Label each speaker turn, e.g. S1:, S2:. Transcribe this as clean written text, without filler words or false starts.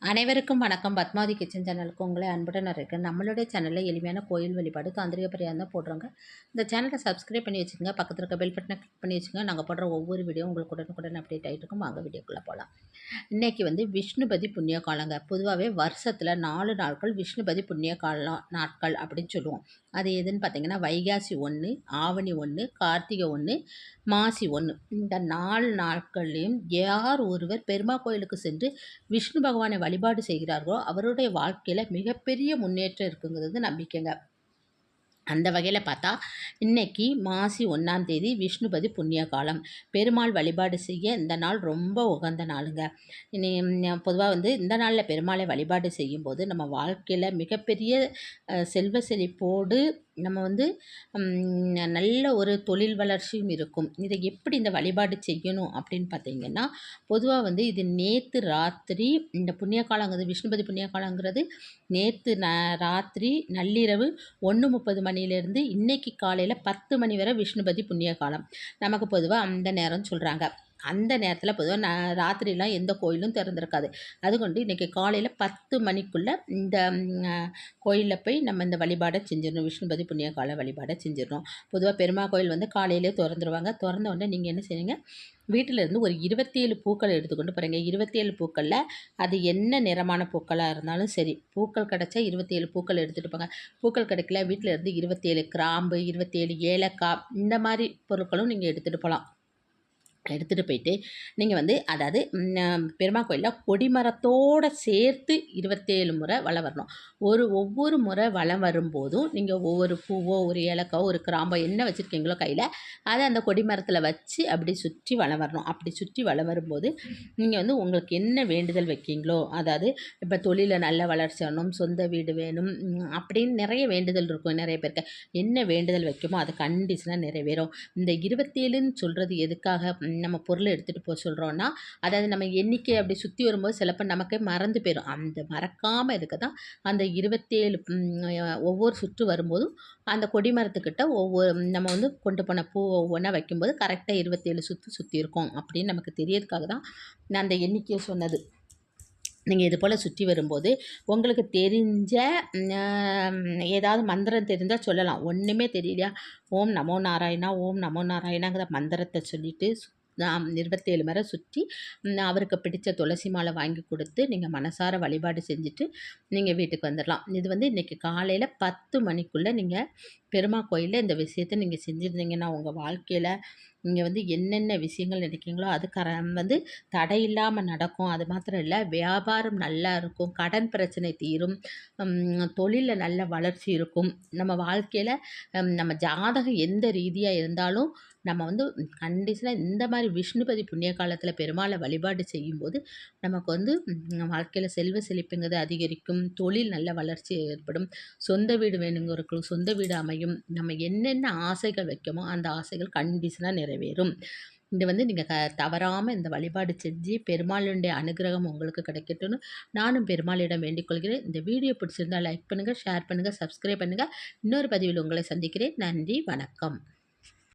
S1: அனைவருக்கும் வணக்கம். பத்மாவதி கிச்சன் சேனலுக்கு உங்களை அன்புடன் இருக்கேன். நம்மளுடைய சேனலில் எளிமையான கோயில் வழிபாடு தாந்திரிக பரிகாரம் தான் போடுறோங்க. இந்த சேனலை சப்ஸ்கிரைப் பண்ணி வச்சுக்கோங்க. பக்கத்தில் இருக்க பெல் பட்டனை கிளிக் பண்ணி வச்சுக்கோங்க. நாங்கள் போடுற ஒவ்வொரு வீடியோ உங்களுக்கு உடனுக்குடன் அப்டேட் ஆகிட்டு இருக்கும். வாங்க வீடியோக்குள்ளே போகலாம். இன்றைக்கி விஷ்ணுபதி புண்ணிய காலங்க. பொதுவாகவே வருஷத்தில் 4 நாட்கள் விஷ்ணுபதி புண்ணிய நாட்கள் அப்படின்னு சொல்லுவோம். அது எதுன்னு பார்த்தீங்கன்னா வைகாசி 1, ஆவணி 1, கார்த்திகை 1, மாசி 1. இந்த 4 நாட்கள்லையும் யார் ஒருவர் பெருமா கோயிலுக்கு சென்று விஷ்ணு பகவானை வழிபாடு செய்கிறார்களோ அவருடைய வாழ்க்கையில் மிகப்பெரிய முன்னேற்றம் இருக்குங்கிறது நம்பிக்கைங்க. அந்த வகையில் பார்த்தா இன்றைக்கி மாசி 1ஆம் தேதி விஷ்ணுபதி புண்ணிய காலம். பெருமாள் வழிபாடு செய்ய இந்த நாள் ரொம்ப உகந்த நாளுங்க. பொதுவாக இந்த நாளில் பெருமாளை வழிபாடு செய்யும்போது நம்ம வாழ்க்கையில் மிகப்பெரிய செல்வ செழிப்போடு நம்ம நல்ல ஒரு தொழில் வளர்ச்சியும் இருக்கும். இதை எப்படி இந்த வழிபாடு செய்யணும் அப்படின்னு பார்த்தீங்கன்னா, பொதுவாக இது நேற்று ராத்திரி இந்த புண்ணிய காலங்கிறது விஷ்ணுபதி புண்ணிய காலங்கிறது நேற்று ராத்திரி நள்ளிரவு 1:30 மணிலேருந்து இன்றைக்கி காலையில் 10 மணி வரை விஷ்ணுபதி புண்ணிய காலம். நமக்கு பொதுவாக அந்த நேரம் சொல்கிறாங்க. அந்த நேரத்தில் பொதுவாக ராத்திரிலாம் எந்த கோயிலும் திறந்திருக்காது. அதுகொண்டு இன்றைக்கி காலையில் 10 மணிக்குள்ளே இந்த கோயிலில் போய் நம்ம இந்த வழிபாடை செஞ்சிடணும். விஷ்ணுபதி புண்ணிய கால வழிபாடை செஞ்சிடணும். பொதுவாக பெருமா கோயில் காலையிலே திறந்துருவாங்க. திறந்த உடனே நீங்கள் என்ன செய்வீங்க, வீட்டிலேருந்து ஒரு 27 பூக்கள் எடுத்துக்கொண்டு போகிறீங்க. 27 பூக்களில் அது என்ன நிறமான பூக்களாக இருந்தாலும் சரி, பூக்கள் கிடச்சா 27 பூக்கள் எடுத்துகிட்டு போங்க. பூக்கள் கிடைக்கல வீட்டிலேருந்து 27 கிராம்பு, 27 ஏலக்காய் இந்த மாதிரி பொருட்களும் நீங்கள் எடுத்துகிட்டு போகலாம். எடுத்துகிட்டு போயிட்டு நீங்கள் அதாவது பெருமா கோயிலில் கொடிமரத்தோடு சேர்த்து 27 முறை வலம் வரணும். ஒவ்வொரு முறை வலம் வரும்போதும் நீங்கள் ஒவ்வொரு பூவோ ஒரு ஏலக்காவோ ஒரு கிராம்போ என்ன வச்சுருக்கீங்களோ கையில் அதை அந்த கொடிமரத்தில் வச்சு அப்படி சுற்றி வலம் வரணும். அப்படி சுற்றி வலம் வரும்போது நீங்கள் உங்களுக்கு என்ன வேண்டுதல் வைக்கிங்களோ, அதாவது இப்போ தொழிலில் நல்ல வளர்ச்சி வேணும், சொந்த வீடு வேணும் அப்படின்னு நிறைய வேண்டுதல் இருக்கும். நிறைய பேருக்கு என்ன வேண்டுதல் வைக்குமோ அது கண்டிஷனாக நிறைவேறும். இந்த 27ன்னு சொல்கிறது எதுக்காக நம்ம பொருளை எடுத்துகிட்டு போக சொல்கிறோன்னா, அதாவது நம்ம எண்ணிக்கை அப்படி சுற்றி வரும்போது சிலப்போ நமக்கே மறந்து போயிடும். அந்த மறக்காமல் இருக்க தான் அந்த 27 ஒவ்வொரு சுற்று வரும்போதும் அந்த கொடிமரத்துக்கிட்ட நம்ம கொண்டு போன பூ ஒவ்வொன்றா வைக்கும்போது கரெக்டாக 27 சுற்றி இருக்கும் அப்படின்னு நமக்கு தெரியறதுக்காக தான் நான் அந்த எண்ணிக்கையை சொன்னது. நீங்கள் இது போல் சுற்றி வரும்போது உங்களுக்கு தெரிஞ்ச ஏதாவது மந்திரம் தெரிஞ்சால் சொல்லலாம். ஒன்றுமே தெரியலையா, ஓம் நமோ நாராயணா, ஓம் நமோ நாராயணாங்கிற மந்திரத்தை சொல்லிவிட்டு 27 முறை சுற்றி அவருக்கு பிடித்த துளசி மாலை வாங்கி கொடுத்து நீங்கள் மனசார வழிபாடு செஞ்சுட்டு நீங்கள் வீட்டுக்கு வந்துடலாம். இது இன்றைக்கி காலையில் 10 மணிக்குள்ளே நீங்கள் பெருமா கோயிலில் இந்த விஷயத்தை நீங்கள் செஞ்சுருந்தீங்கன்னா உங்கள் வாழ்க்கையில் நீங்கள் என்னென்ன விஷயங்கள் நினைக்கிறீங்களோ அது தடை இல்லாமல் நடக்கும். அது மாத்திரம் இல்லை, வியாபாரம் நல்லா இருக்கும், கடன் பிரச்சனை தீரும், தொழிலில் நல்ல வளர்ச்சி இருக்கும். நம்ம வாழ்க்கையில் நம்ம ஜாதகம் எந்த ரீதியாக இருந்தாலும் நம்ம கண்டிஷனாக இந்த மாதிரி விஷ்ணுபதி புண்ணிய காலத்தில் பெருமாளை வழிபாடு செய்யும்போது நமக்கு வாழ்க்கையில் செல்வ செழிப்புங்கிறது அதிகரிக்கும், தொழில் நல்ல வளர்ச்சி ஏற்படும், சொந்த வீடு வேணுங்கிறவங்களுக்கு சொந்த வீடு அமையும். நம்ம என்னென்ன ஆசைகள் வைக்கமோ அந்த ஆசைகள் கண்டிஷனாக நிறைவேறும். இது நீங்கள் தவறாமல் இந்த வழிபாடு செஞ்சு பெருமாளுடைய அனுகிரகம் உங்களுக்கு கிடைக்கட்டும்னு நானும் பெருமாளிடம் வேண்டிக் கொள்கிறேன். இந்த வீடியோ பிடிச்சிருந்தால் லைக் பண்ணுங்கள், ஷேர் பண்ணுங்கள், சப்ஸ்கிரைப் பண்ணுங்கள். இன்னொரு பதிவில் உங்களை சந்திக்கிறேன். நன்றி, வணக்கம்.